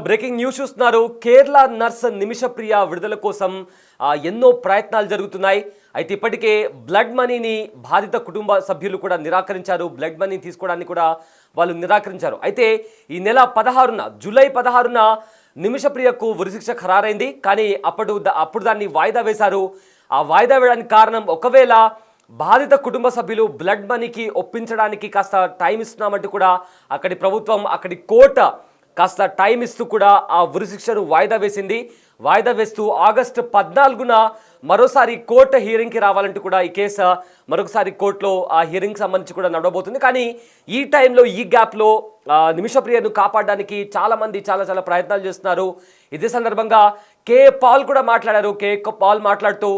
Breaking news చూస్తున్నారు. Kerala nurse Nimishapriya విడుదల కోసం ఎన్నో ప్రయత్నాలు జరుగుతున్నాయి. అయితే ఇప్పటికే బ్లడ్ మనీని బాధిత కుటుంబ సభ్యులు కూడా నిరాకరించారు. బ్లడ్ మనీ తీసుకోవడానికి కూడా వాళ్ళు నిరాకరించారు. అయితే ఈ నెల 16న జూలై 16న నిమిషప్రియకు ఉరిశిక్ష ఖరారైంది. కానీ అప్పుడు దాన్ని వాయిదా వేశారు. ఆ వాయిదా వేయడానికి కారణం, ఒకవేళ బాధిత కుటుంబ సభ్యులు బ్లడ్ మనీకి ఒప్పించడానికి కాస్త టైం ఇస్తున్నామంటూ కూడా అక్కడి ప్రభుత్వం, అక్కడి కోర్టు కాస్త టైం ఇస్తూ కూడా ఆ ఉరిశిక్షను వాయిదా వేసింది. వాయిదా వేస్తూ ఆగస్టు 14న మరోసారి కోర్టు హియరింగ్కి రావాలంటూ కూడా ఈ కేసు మరొకసారి కోర్టులో ఆ హియరింగ్ సంబంధించి కూడా నడవబోతుంది. కానీ ఈ టైంలో, ఈ గ్యాప్లో నిమిషప్రియను కాపాడడానికి చాలామంది చాలా ప్రయత్నాలు చేస్తున్నారు. ఇదే సందర్భంగా కే పాల్ కూడా మాట్లాడారు. కే పాల్ మాట్లాడుతూ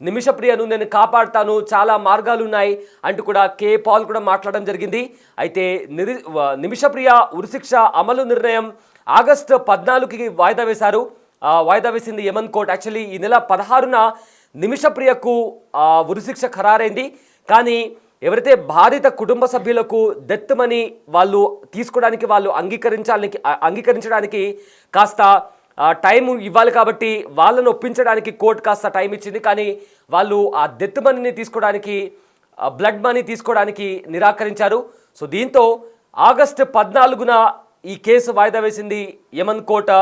నిమిషప్రియను నేను కాపాడుతాను, చాలా మార్గాలు ఉన్నాయి అంటూ కూడా కే పాల్ కూడా మాట్లాడడం జరిగింది. అయితే నిమిషప్రియ ఉరిశిక్ష అమలు నిర్ణయం ఆగస్టు 14కి వాయిదా వేశారు. వాయిదా వేసింది యమన్ కోర్టు. యాక్చువల్లీ ఈ నెల 16న నిమిషప్రియకు ఉరిశిక్ష ఖరారైంది. కానీ ఎవరైతే బాధిత కుటుంబ సభ్యులకు డెత్ మనీ వాళ్ళు తీసుకోవడానికి, వాళ్ళు అంగీకరించడానికి కాస్త టైం ఇవ్వాలి. కాబట్టి వాళ్ళను ఒప్పించడానికి కోర్టు కాస్త టైం ఇచ్చింది. కానీ వాళ్ళు ఆ డెత్ మనీని తీసుకోవడానికి, బ్లడ్ మనీ తీసుకోవడానికి నిరాకరించారు. సో దీంతో ఆగస్టు 14న ఈ కేసు వాయిదా వేసింది యమన్ కోర్టు.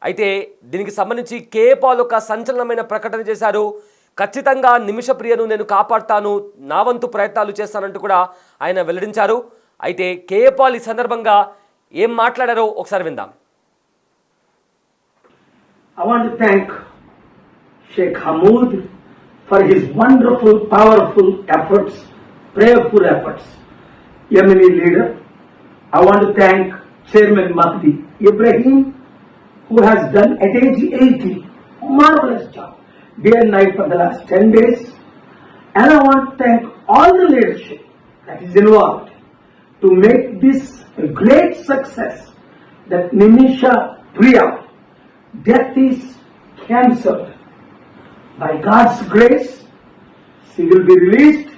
అయితే దీనికి సంబంధించి కే పాల్ ఒక సంచలనమైన ప్రకటన చేశారు. ఖచ్చితంగా నిమిషప్రియను నేను కాపాడుతాను, నా వంతు ప్రయత్నాలు చేస్తానంటూ కూడా ఆయన వెల్లడించారు. అయితే కే పాల్ ఈ సందర్భంగా ఏం మాట్లాడారో ఒకసారి విందాం. I want to thank Sheikh Hamoud for his wonderful, powerful efforts, prayerful efforts. Yemeni leader. I want to thank Chairman Mahdi Ibrahim, who has done at age 80 marvelous job, day and night for the last 10 days. And I want to thank all the leadership that is involved to make this a great success, that Nimisha Priya death is cancelled. By God's grace, she will be released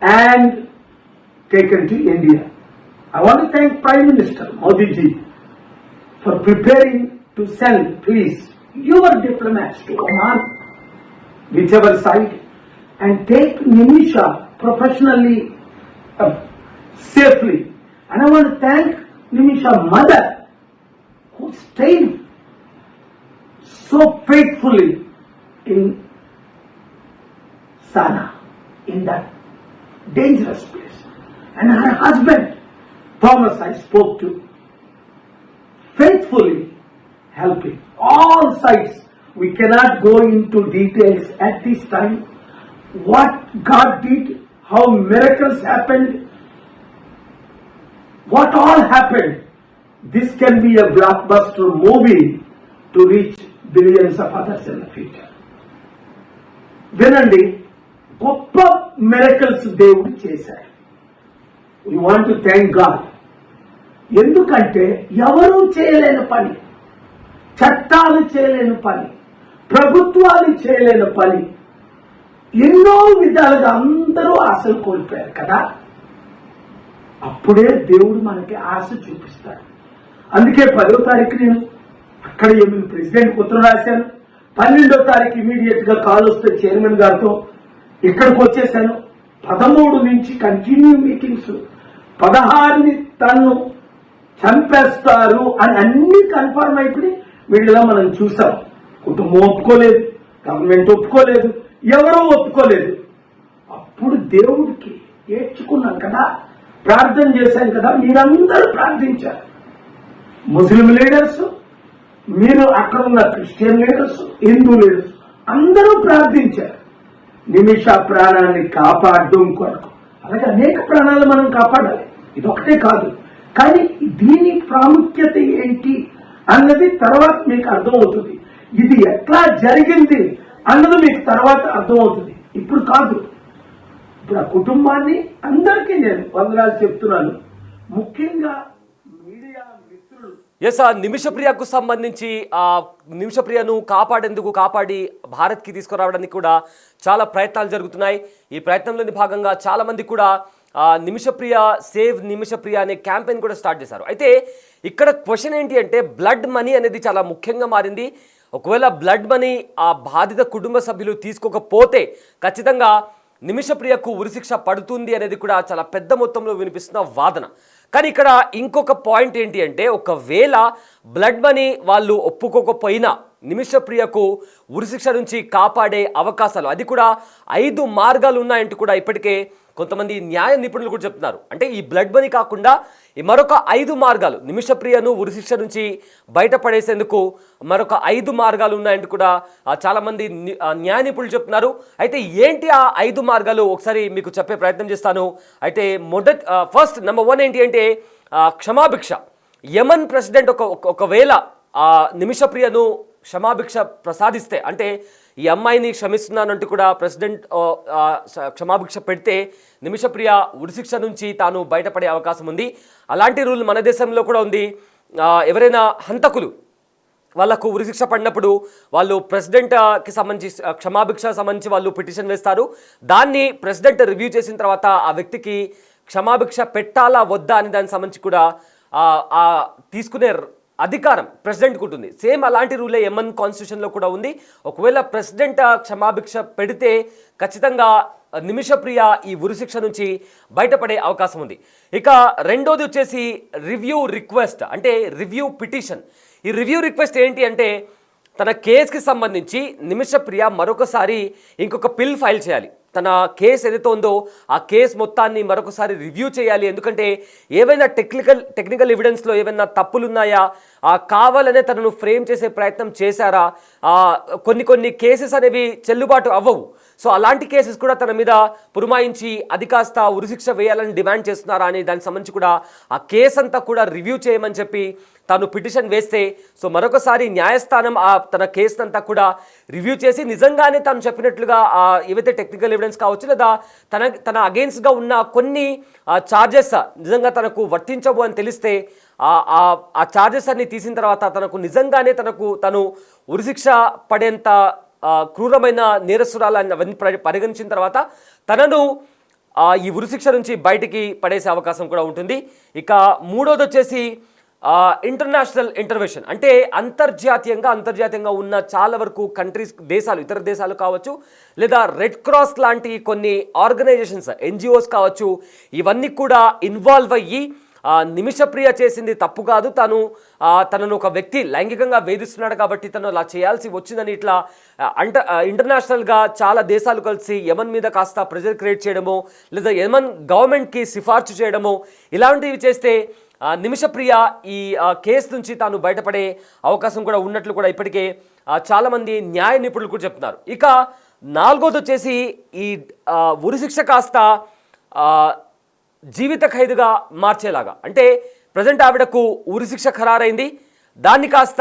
and taken to India. I want to thank Prime Minister Modi ji for preparing to send, please, your diplomats to Oman, whichever side, and take Nimisha professionally, safely. And I want to thank Nimisha's mother, who stayed so faithfully in Sana, in that dangerous place. And her husband, Thomas, I spoke to, faithfully helping all sides. We cannot go into details at this time. What God did, how miracles happened, what all happened. This can be a blockbuster movie to reach billions of others in the future. వినండి, గొప్ప miracles దేవుడు చేశాడు. We want to thank God. ఎందుకంటే ఎవరూ చేయలేని పని, చట్టాలు చేయలేని పని, ప్రభుత్వాలు చేయలేని పని, ఎన్నో విధాలుగా అందరూ ఆశలు కోల్పోయారు కదా. అప్పుడే దేవుడు మనకి ఆశ చూపిస్తాడు. అందుకే 10వ తారీఖు నేను అక్కడ ప్రెసిడెంట్ ఉత్తరం రాశాను. 12వ తారీఖు ఇమీడియట్ గా కాల్ వస్తే చైర్మన్ గారితో ఇక్కడికి వచ్చేసాను. 13 నుంచి కంటిన్యూ మీటింగ్స్. 16ని తన్ను చంపేస్తారు అని అన్ని కన్ఫర్మ్ అయిపోయి వీళ్ళలో మనం చూసాం. కుటుంబం ఒప్పుకోలేదు, గవర్నమెంట్ ఒప్పుకోలేదు, ఎవరూ ఒప్పుకోలేదు. అప్పుడు దేవుడికి ఏడ్చుకున్నాం కదా, ప్రార్థన చేశాం కదా, మీరందరూ ప్రార్థించారు. ముస్లిం లీడర్స్, మీరు అక్కడ ఉన్న క్రిస్టియన్ లీడర్స్, హిందూ లీడర్స్ అందరూ ప్రార్థించారు నిమిష ప్రాణాన్ని కాపాడడం కొరకు. అలాగే అనేక ప్రాణాలు మనం కాపాడాలి, ఇది ఒకటే కాదు. కానీ దీని ప్రాముఖ్యత ఏంటి అన్నది తర్వాత మీకు అర్థమవుతుంది. ఇది ఎట్లా జరిగింది అన్నది మీకు తర్వాత అర్థమవుతుంది, ఇప్పుడు కాదు. ఇప్పుడు ఆ కుటుంబాన్ని అందరికీ నేను వందనాలు చెప్తున్నాను, ముఖ్యంగా మీడియా మిత్రులు. ఎస్, నిమిషప్రియకు సంబంధించి నిమిషప్రియను కాపాడి భారత్కి తీసుకురావడానికి కూడా చాలా ప్రయత్నాలు జరుగుతున్నాయి. ఈ ప్రయత్నంలోని భాగంగా చాలామంది కూడా నిమిషప్రియ సేవ్ నిమిషప్రియ అనే క్యాంపెయిన్ కూడా స్టార్ట్ చేశారు. అయితే ఇక్కడ క్వశ్చన్ ఏంటి అంటే బ్లడ్ మనీ అనేది చాలా ముఖ్యంగా మారింది. ఒకవేళ బ్లడ్ మనీ ఆ బాధిత కుటుంబ సభ్యులు తీసుకోకపోతే ఖచ్చితంగా నిమిషప్రియకు ఉరిశిక్ష పడుతుంది అనేది కూడా చాలా పెద్ద మొత్తంలో వినిపిస్తున్న వాదన. కానీ ఇక్కడ ఇంకొక పాయింట్ ఏంటి అంటే ఒకవేళ బ్లడ్ మనీ వాళ్ళు ఒప్పుకోకపోయినా నిమిషప్రియకు ఉరిశిక్ష నుంచి కాపాడే అవకాశాలు, అది కూడా 5 మార్గాలు ఉన్నాయంటూ కూడా ఇప్పటికే కొంతమంది న్యాయ నిపుణులు కూడా చెప్తున్నారు. అంటే ఈ బ్లడ్ మనీ కాకుండా మరొక 5 మార్గాలు నిమిషప్రియను ఉరిశిక్ష నుంచి బయటపడేసేందుకు మరొక 5 మార్గాలు ఉన్నాయంటూ కూడా చాలామంది న్యాయ నిపుణులు చెప్తున్నారు. అయితే ఏంటి ఆ 5 మార్గాలు ఒకసారి మీకు చెప్పే ప్రయత్నం చేస్తాను. అయితే ఫస్ట్ నెంబర్ 1 ఏంటి అంటే క్షమాభిక్ష. యమన్ ప్రెసిడెంట్ ఒకవేళ నిమిషప్రియను క్షమాభిక్ష ప్రసాదిస్తే, అంటే ఈ అమ్మాయిని క్షమిస్తున్నానంటూ కూడా ప్రెసిడెంట్ క్షమాభిక్ష పెడితే నిమిషప్రియ ఉరిశిక్ష నుంచి తాను బయటపడే అవకాశం ఉంది. అలాంటి రూల్ మన దేశంలో కూడా ఉంది. ఎవరైనా హంతకులు వాళ్ళకు ఉరిశిక్ష పడినప్పుడు వాళ్ళు ప్రెసిడెంట్కి సంబంధించి క్షమాభిక్ష సంబంధించి వాళ్ళు పిటిషన్ వేస్తారు. దాన్ని ప్రెసిడెంట్ రివ్యూ చేసిన తర్వాత ఆ వ్యక్తికి క్షమాభిక్ష పెట్టాలా వద్దా అని దానికి సంబంధించి కూడా తీసుకునే అధికారం ప్రెసిడెంట్కి ఉంటుంది. సేమ్ అలాంటి రూలే యమన్ కాన్స్టిట్యూషన్లో కూడా ఉంది. ఒకవేళ ప్రెసిడెంట్ క్షమాభిక్ష పెడితే ఖచ్చితంగా నిమిషప్రియ ఈ ఉరిశిక్ష నుంచి బయటపడే అవకాశం ఉంది. ఇక రెండోది వచ్చేసి రివ్యూ రిక్వెస్ట్, అంటే రివ్యూ పిటిషన్. ఈ రివ్యూ రిక్వెస్ట్ ఏంటి అంటే తన కేసుకి సంబంధించి నిమిషప్రియ మరొకసారి ఇంకొక పిల్ ఫైల్ చేయాలి. తన కేసు ఏదైతే ఉందో ఆ కేసు మొత్తాన్ని మరొకసారి రివ్యూ చేయాలి. ఎందుకంటే ఏవైనా టెక్నికల్ ఎవిడెన్స్లో ఏమైనా తప్పులు ఉన్నాయా, కావాలనే తనను ఫ్రేమ్ చేసే ప్రయత్నం చేశారా, కొన్ని కేసెస్ అనేవి చెల్లుబాటు అవ్వవు. సో అలాంటి కేసెస్ కూడా తన మీద పురమాయించి అది కాస్త ఉరిశిక్ష వేయాలని డిమాండ్ చేస్తున్నారా అని దానికి సంబంధించి కూడా ఆ కేసు అంతా కూడా రివ్యూ చేయమని చెప్పి తాను పిటిషన్ వేస్తే, సో మరొకసారి న్యాయస్థానం తన కేసునంతా కూడా రివ్యూ చేసి నిజంగానే తాను చెప్పినట్లుగా ఏవైతే టెక్నికల్ ఎవిడెన్స్ కావచ్చు లేదా తన అగెయిన్స్ట్గా ఉన్న కొన్ని ఛార్జెస్ నిజంగా తనకు వర్తించవు అని తెలిస్తే ఆ ఛార్జెస్ అన్ని తీసిన తర్వాత తనకు నిజంగానే తను ఉరిశిక్ష పడేంత క్రూరమైన నేరస్తురాలని అవన్నీ పరిగణించిన తర్వాత తనను ఈ ఉరిశిక్ష నుంచి బయటికి పడేసే అవకాశం కూడా ఉంటుంది. ఇక మూడోది వచ్చేసి ఇంటర్నేషనల్ ఇంటర్వెన్షన్, అంటే అంతర్జాతీయంగా ఉన్న చాలా వరకు కంట్రీస్ ఇతర దేశాలు కావచ్చు లేదా రెడ్ క్రాస్ లాంటి కొన్ని ఆర్గనైజేషన్స్ ఎన్జిఓస్ కావచ్చు, ఇవన్నీ కూడా ఇన్వాల్వ్ అయ్యి నిమిషప్రియ చేసింది తప్పు కాదు, తనను ఒక వ్యక్తి లైంగికంగా వేధిస్తున్నాడు కాబట్టి తను అలా చేయాల్సి వచ్చిందని ఇట్లా ఇంటర్నేషనల్గా చాలా దేశాలు కలిసి యమన్ మీద కాస్త ప్రెజర్ క్రియేట్ చేయడమో లేదా యమన్ గవర్నమెంట్కి సిఫార్సు చేయడమో ఇలాంటివి చేస్తే నిమిషప్రియ ఈ కేసు నుంచి తాను బయటపడే అవకాశం కూడా ఉన్నట్లు కూడా ఇప్పటికే చాలామంది న్యాయ నిపుణులు కూడా చెప్తున్నారు. ఇక నాలుగోది వచ్చేసి ఈ ఉరిశిక్ష కాస్త జీవిత ఖైదుగా మార్చేలాగా, అంటే ప్రజెంట్ ఆవిడకు ఉరిశిక్ష ఖరారైంది, దాన్ని కాస్త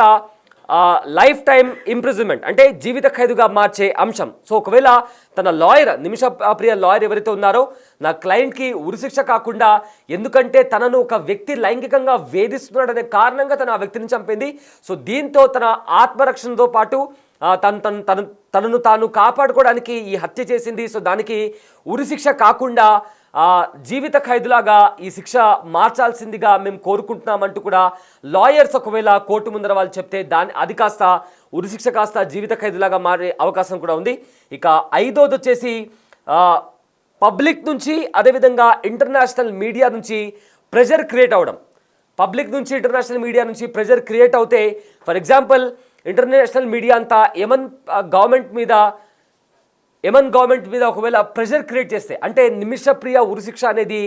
లైఫ్ టైం ఇంప్రిజన్మెంట్ అంటే జీవిత ఖైదుగా మార్చే అంశం. సో ఒకవేళ తన లాయర్ నిమిషప్రియ లాయర్ ఎవరైతే ఉన్నారో నా క్లయింట్కి ఉరిశిక్ష కాకుండా, ఎందుకంటే తనను ఒక వ్యక్తి లైంగికంగా వేధిస్తున్నాడనే కారణంగా తను ఆ వ్యక్తిని చంపింది, సో దీంతో తన ఆత్మరక్షణతో పాటు తనను తాను కాపాడుకోవడానికి ఈ హత్య చేసింది, సో దానికి ఉరిశిక్ష కాకుండా జీవిత ఖైదులాగా ఈ శిక్ష మార్చాల్సిందిగా మేము కోరుకుంటున్నామంటూ కూడా లాయర్స్ ఒకవేళ కోర్టు ముందర వాళ్ళు చెప్తే అది కాస్త ఉరిశిక్ష కాస్త జీవిత ఖైదులాగా మారే అవకాశం కూడా ఉంది. ఇక ఐదోది వచ్చేసి పబ్లిక్ నుంచి అదేవిధంగా ఇంటర్నేషనల్ మీడియా నుంచి ప్రెజర్ క్రియేట్ అవ్వడం. పబ్లిక్ నుంచి ఇంటర్నేషనల్ మీడియా నుంచి ప్రెజర్ క్రియేట్ అవుతే, ఫర్ ఎగ్జాంపుల్ ఇంటర్నేషనల్ మీడియా అంతా యమన్ గవర్నమెంట్ మీద ఒకవేళ ప్రెషర్ క్రియేట్ చేస్తే, అంటే నిమిషప్రియ ఉరిశిక్ష అనేది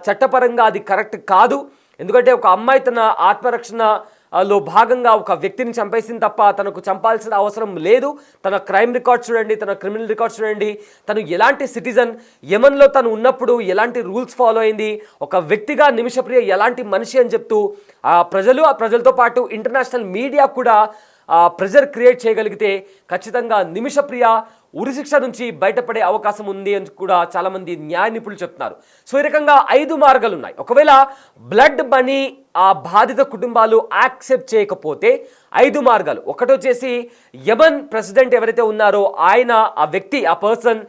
చట్టపరంగా అది కరెక్ట్ కాదు, ఎందుకంటే ఒక అమ్మాయి తన ఆత్మరక్షణలో భాగంగా ఒక వ్యక్తిని చంపేసింది తప్ప తనకు చంపాల్సిన అవసరం లేదు. తన క్రైమ్ రికార్డ్ చూడండి, తన క్రిమినల్ రికార్డ్ చూడండి, తను ఎలాంటి సిటిజన్, యమన్లో తను ఉన్నప్పుడు ఎలాంటి రూల్స్ ఫాలో అయింది, ఒక వ్యక్తిగా నిమిషప్రియ ఎలాంటి మనిషి అని చెప్తూ ప్రజలతో పాటు ఇంటర్నేషనల్ మీడియా కూడా ప్రెజర్ క్రియేట్ చేయగలిగితే ఖచ్చితంగా నిమిషప్రియ ఉరిశిక్ష నుంచి బయటపడే అవకాశం ఉంది అని కూడా చాలామంది న్యాయ నిపుణులు చెప్తున్నారు. సో ఈ రకంగా 5 మార్గాలు ఉన్నాయి. ఒకవేళ బ్లడ్ మనీ ఆ బాధిత కుటుంబాలు యాక్సెప్ట్ చేయకపోతే 5 మార్గాలు. ఒకటి వచ్చేసి యమన్ ప్రెసిడెంట్ ఎవరైతే ఉన్నారో ఆ వ్యక్తి ఆ పర్సన్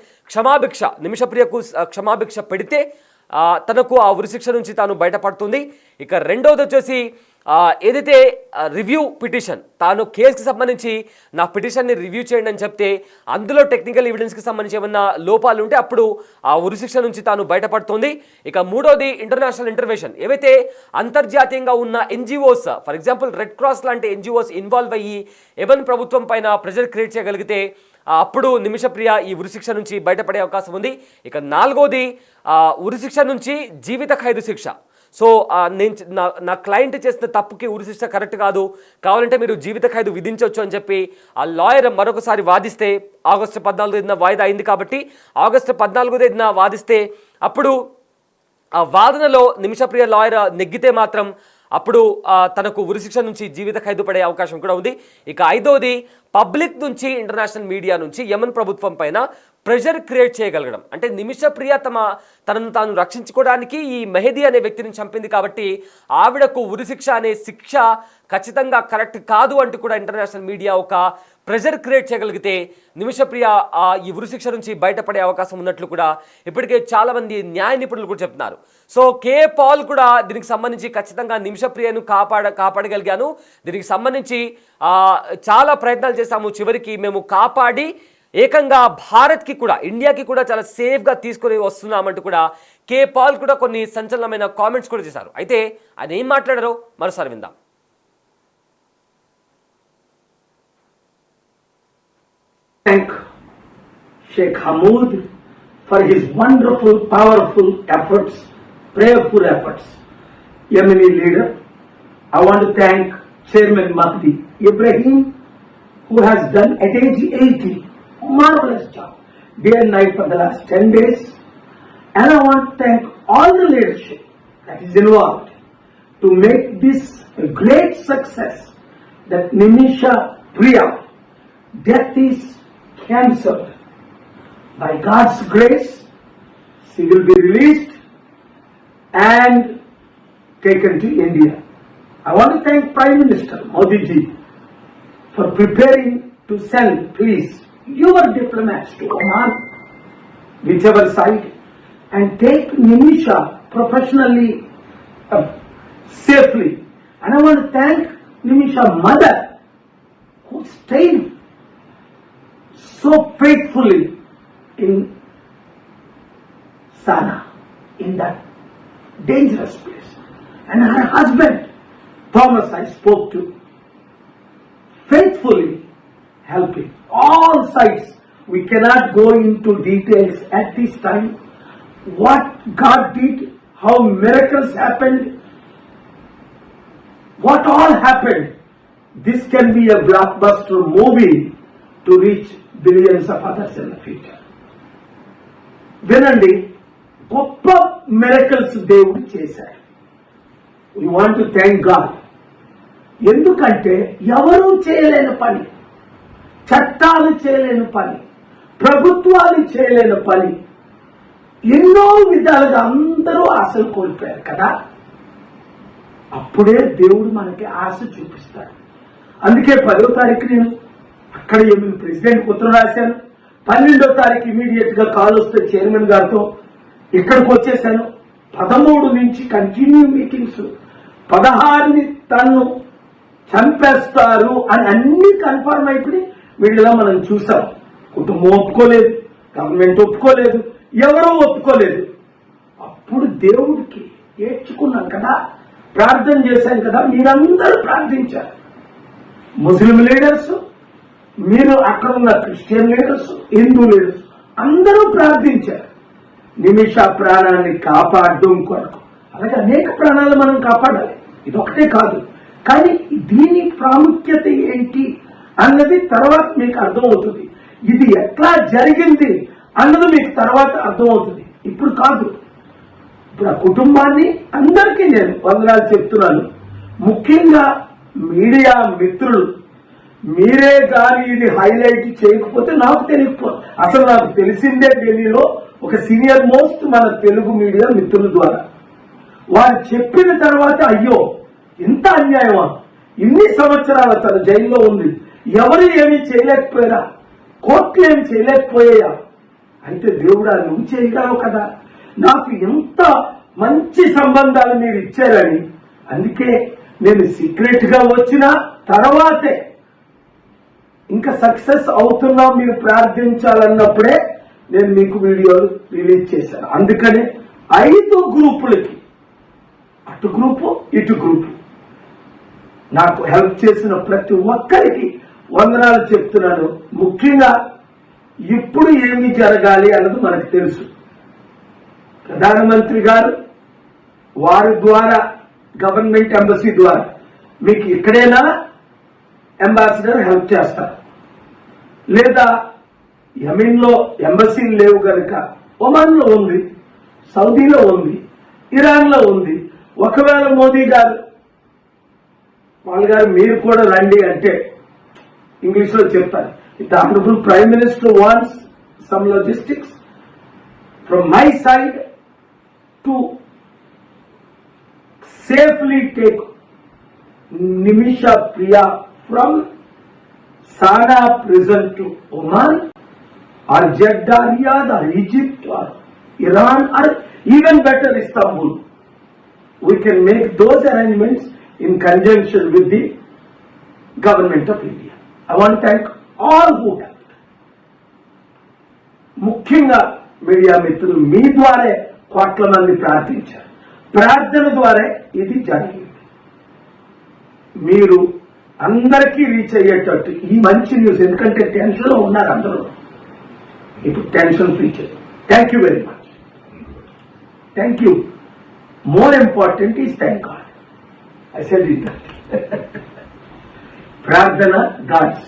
నిమిషప్రియకు క్షమాభిక్ష పెడితే తనకు ఆ ఉరిశిక్ష నుంచి తాను బయటపడుతుంది. ఇక రెండవది వచ్చేసి ఏదైతే రివ్యూ పిటిషన్, తాను కేసుకి సంబంధించి నా పిటిషన్ని రివ్యూ చేయండి అని చెప్తే అందులో టెక్నికల్ ఎవిడెన్స్కి సంబంధించి ఏమన్నా లోపాలు ఉంటే అప్పుడు ఆ ఉరిశిక్ష నుంచి తాను బయటపడుతుంది. ఇక మూడోది ఇంటర్నేషనల్ ఇంటర్వెన్షన్, ఏవైతే అంతర్జాతీయంగా ఉన్న NGOs, for example red cross లాంటి ఎన్జిఓస్ ఇన్వాల్వ్ అయ్యి ఎవరి ప్రభుత్వం పైన ప్రెజర్ క్రియేట్ చేయగలిగితే అప్పుడు నిమిషప్రియ ఈ ఉరిశిక్ష నుంచి బయటపడే అవకాశం ఉంది. ఇక నాలుగోది ఉరిశిక్ష నుంచి జీవిత ఖైదు శిక్ష. సో నేను నా క్లయింట్ చేసిన తప్పుకి ఉరిశిక్ష కరెక్ట్ కాదు, కావాలంటే మీరు జీవిత ఖైదు విధించవచ్చు అని చెప్పి ఆ లాయర్ మరొకసారి వాదిస్తే, ఆగస్టు 14న వాయిదా అయింది కాబట్టి ఆగస్టు 14న వాదిస్తే అప్పుడు ఆ వాదనలో నిమిషప్రియ లాయర్ నెగ్గితే మాత్రం అప్పుడు తనకు ఉరిశిక్ష నుంచి జీవిత ఖైదు పడే అవకాశం కూడా ఉంది. ఇక ఐదోది పబ్లిక్ నుంచి, ఇంటర్నేషనల్ మీడియా నుంచి యమన్ ప్రభుత్వం పైన ప్రెషర్ క్రియేట్ చేయగలగడం. అంటే నిమిషప్రియ తనను తాను రక్షించుకోవడానికి ఈ మెహదీ అనే వ్యక్తిని చంపింది కాబట్టి ఆవిడకు ఉరిశిక్ష అనే శిక్ష ఖచ్చితంగా కరెక్ట్ కాదు అంటూ కూడా ఇంటర్నేషనల్ మీడియా ఒక ప్రెషర్ క్రియేట్ చేయగలిగితే నిమిషప్రియ ఈ ఉరిశిక్ష నుంచి బయటపడే అవకాశం ఉన్నట్లు కూడా ఇప్పటికే చాలామంది న్యాయ నిపుణులు కూడా చెప్తున్నారు. సో కే పాల్ కూడా దీనికి సంబంధించి ఖచ్చితంగా నిమిషప్రియను కాపాడగలిగాను, దీనికి సంబంధించి చాలా ప్రయత్నాలు చేశాము, చివరికి మేము కాపాడి ఏకంగా భారత్కి కూడా, ఇండియాకి కూడా చాలా సేఫ్గా తీసుకొని వస్తున్నామంటూ కూడా కే పాల్ కూడా కొన్ని సంచలనమైన కామెంట్స్ కూడా చేశారు. అయితే ఆయన ఏం మాట్లాడారో మరోసారి విందాం. Thank Sheikh Hamoud for his wonderful, powerful efforts, prayerful efforts. Yemeni leader. I want to thank Chairman Mahdi Ibrahim, who has done at age 80 marvelous job, day and night for the last 10 days. And I want to thank all the leadership that is involved to make this a great success, that Nimisha Priya death is cancelled. By God's grace, she will be released and taken to India. I want to thank Prime Minister Modi ji for preparing to send, please, your diplomats to Oman, whichever side, and take Nimisha professionally, safely. And I want to thank Nimisha's mother, who stayed so faithfully in Sana, in that dangerous place. And her husband, Thomas, I spoke to, faithfully helping all sides. We cannot go into details at this time. What God did, how miracles happened, what all happened. This can be a blockbuster movie to reach billions of others in the future. వినండి, గొప్ప miracles దేవుడు చేశాడు. We want to thank God. ఎందుకంటే ఎవరూ చేయలేని పని, చట్టాలు చేయలేని పని, ప్రభుత్వాలు చేయలేని పని, ఎన్నో విధాలుగా అందరూ ఆశలు కోల్పోయారు కదా. అప్పుడే దేవుడు మనకి ఆశ చూపిస్తాడు. అందుకే 10వ తారీఖు నేను అక్కడ ఏమైనా ప్రెసిడెంట్ ఉత్తరం రాశాను. 12వ తారీఖు ఇమీడియట్ గా కాల్ వస్తే చైర్మన్ గారితో ఇక్కడికి వచ్చేసాను. 13 నుంచి కంటిన్యూ మీటింగ్స్, 16ని తన్ను చంపేస్తారు అని అన్ని కన్ఫర్మ్ అయిపోయి వీడిలా మనం చూసాం. కుటుంబం ఒప్పుకోలేదు, గవర్నమెంట్ ఒప్పుకోలేదు, ఎవరూ ఒప్పుకోలేదు. అప్పుడు దేవుడికి ఏడ్చుకున్నాం కదా, ప్రార్థన చేశాం కదా, మీరందరూ ప్రార్థించారు. ముస్లిం లీడర్స్, మీరు అక్కడ ఉన్న క్రిస్టియన్ లీడర్స్, హిందూ లీడర్స్ అందరూ ప్రార్థించారు నిమిష ప్రాణాన్ని కాపాడడం కొరకు. అలాగే అనేక ప్రాణాలు మనం కాపాడాలి, ఇదొకటే కాదు. కానీ దీని ప్రాముఖ్యత ఏంటి అన్నది తర్వాత మీకు అర్థమవుతుంది. ఇది ఎట్లా జరిగింది అన్నది మీకు తర్వాత అర్థమవుతుంది, ఇప్పుడు కాదు. ఇప్పుడు ఆ కుటుంబాన్ని అందరికీ నేను వందనాలు చెప్తున్నాను. ముఖ్యంగా మీడియా మిత్రులు, మీరే కానీ ఇది హైలైట్ చేయకపోతే నాకు తెలియకపోతే, అసలు నాకు తెలిసిందే ఢిల్లీలో ఒక సీనియర్ మోస్ట్ మన తెలుగు మీడియా మిత్రుల ద్వారా. వారు చెప్పిన తర్వాత అయ్యో ఇంత అన్యాయమా, ఇన్ని సంవత్సరాల తన జైల్లో ఉంది, ఎవరు ఏమీ చేయలేకపోయారా, కోర్టులు ఏమి చేయలేకపోయాయా, అయితే దేవుడా నువ్వు చేయగలవు కదా, నాకు ఎంత మంచి సంబంధాలు మీరు ఇచ్చారని, అందుకే నేను సీక్రెట్ గా వచ్చిన తర్వాతే ఇంకా సక్సెస్ అవుతున్నా మీరు ప్రార్థించాలన్నప్పుడే నేను మీకు వీడియోలు రిలీజ్ చేశాను. అందుకనే 5 గ్రూపులకి, అటు గ్రూపు ఇటు గ్రూపు, నాకు హెల్ప్ చేసిన ప్రతి ఒక్కరికి వందనాలు చెప్తున్నాను. ముఖ్యంగా ఇప్పుడు ఏమి జరగాలి అన్నది మనకు తెలుసు. ప్రధానమంత్రి గారు వారి ద్వారా, గవర్నమెంట్ ఎంబసీ ద్వారా మీకు ఇక్కడైనా అంబాసిడర్ హెల్ప్ చేస్తారు, లేదా యెమెన్లో ఎంబసీలు లేవు కనుక ఒమాన్లో ఉంది, సౌదీలో ఉంది, ఇరాన్లో ఉంది. ఒకవేళ మోదీ గారు వాళ్ళ గారు మీరు కూడా రండి అంటే ఇంగ్లీష్లో చెప్తారు, the honourable prime minister wants some logistics from my side to safely take Nimisha Priya from Sana prison to Oman or Jeddah, Riyadh or Egypt or Iran or even better Istanbul. We can make those arrangements in conjunction with the government of India. I want to thank all who helped. ముఖ్యంగా media మిత్రులు మీ ద్వారే కోట్ల మంది ప్రార్థించారు. ప్రార్థన ద్వారా ఇది జరిగింది. మీరు అందరికీ రీచ్ అయ్యేటట్టు ఈ మంచి న్యూస్, ఎందుకంటే టెన్షన్ లో ఉన్నారు అందరూ, ఇప్పుడు టెన్షన్ ఫ్రీ చేయాలి. Thank you very much. Thank you. More important is thank God. I said it. ప్రార్థన గాడ్స్